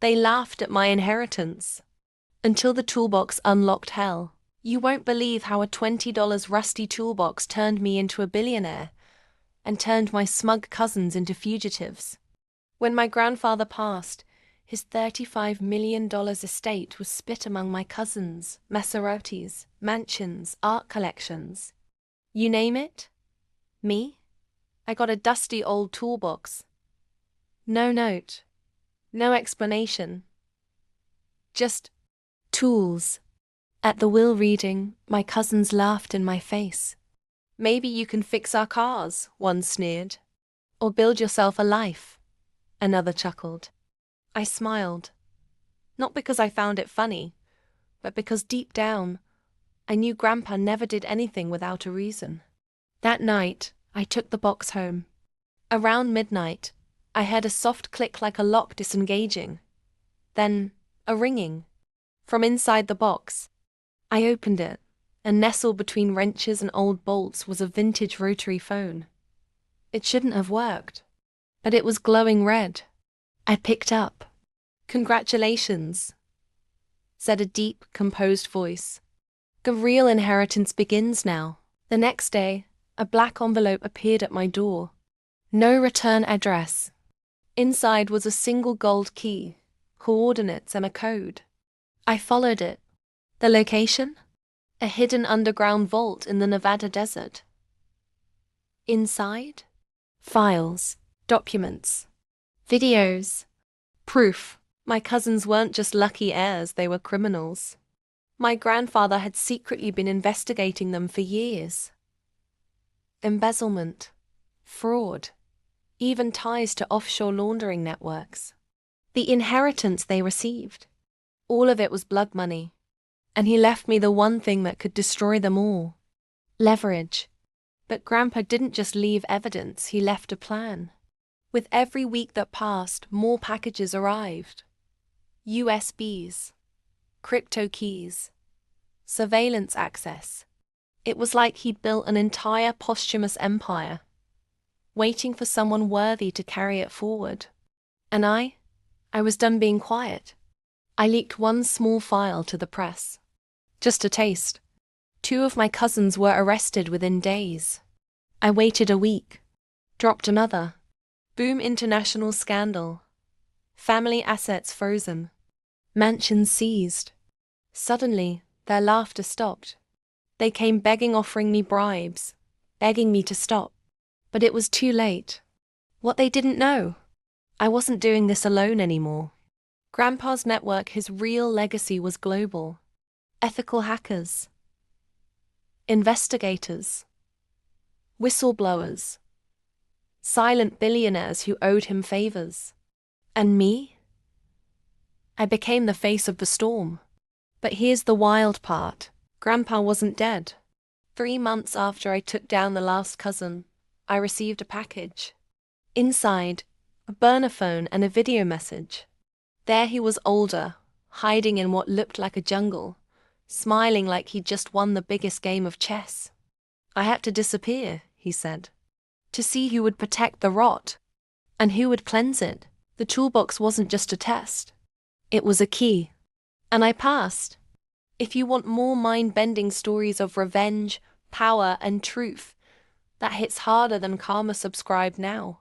They laughed at my inheritance. Until the toolbox unlocked hell. You won't believe how a $20 rusty toolbox turned me into a billionaire and turned my smug cousins into fugitives. When my grandfather passed, his $35 million estate was split among my cousins, Maseratis, mansions, art collections. You name it? Me? I got a dusty old toolbox. No note. No explanation. Just tools. At the will reading, my cousins laughed in my face. Maybe you can fix our cars, one sneered. Or build yourself a life, another chuckled. I smiled. Not because I found it funny, but because deep down, I knew Grandpa never did anything without a reason. That night, I took the box home. Around midnight, I heard a soft click like a lock disengaging. Then, a ringing. From inside the box. I opened it, and nestled between wrenches and old bolts was a vintage rotary phone. It shouldn't have worked, but it was glowing red. I picked up. Congratulations, said a deep, composed voice. The real inheritance begins now. The next day, a black envelope appeared at my door. No return address. Inside was a single gold key, coordinates and a code. I followed it. The location? A hidden underground vault in the Nevada desert. Inside? Files, documents, videos, proof. My cousins weren't just lucky heirs, they were criminals. My grandfather had secretly been investigating them for years. Embezzlement, fraud, even ties to offshore laundering networks. The inheritance they received. All of it was blood money. And he left me the one thing that could destroy them all. Leverage. But Grandpa didn't just leave evidence, he left a plan. With every week that passed, more packages arrived. USBs, crypto keys, surveillance access. It was like he'd built an entire posthumous empire, waiting for someone worthy to carry it forward. And I was done being quiet. I leaked one small file to the press. Just a taste. 2 of my cousins were arrested within days. I waited a week. Dropped another. Boom, international scandal. Family assets frozen. Mansions seized. Suddenly, their laughter stopped. They came begging, offering me bribes, begging me to stop. But it was too late. What they didn't know, I wasn't doing this alone anymore. Grandpa's network, his real legacy was global. Ethical hackers, investigators, whistleblowers, silent billionaires who owed him favors. And me? I became the face of the storm. But here's the wild part. Grandpa wasn't dead. 3 months after I took down the last cousin, I received a package. Inside, a burner phone and a video message. There he was, older, hiding in what looked like a jungle, smiling like he'd just won the biggest game of chess. I had to disappear, he said, to see who would protect the rot, and who would cleanse it. The toolbox wasn't just a test. It was a key. And I passed. If you want more mind-bending stories of revenge, power, and truth, that hits harder than karma, subscribe now.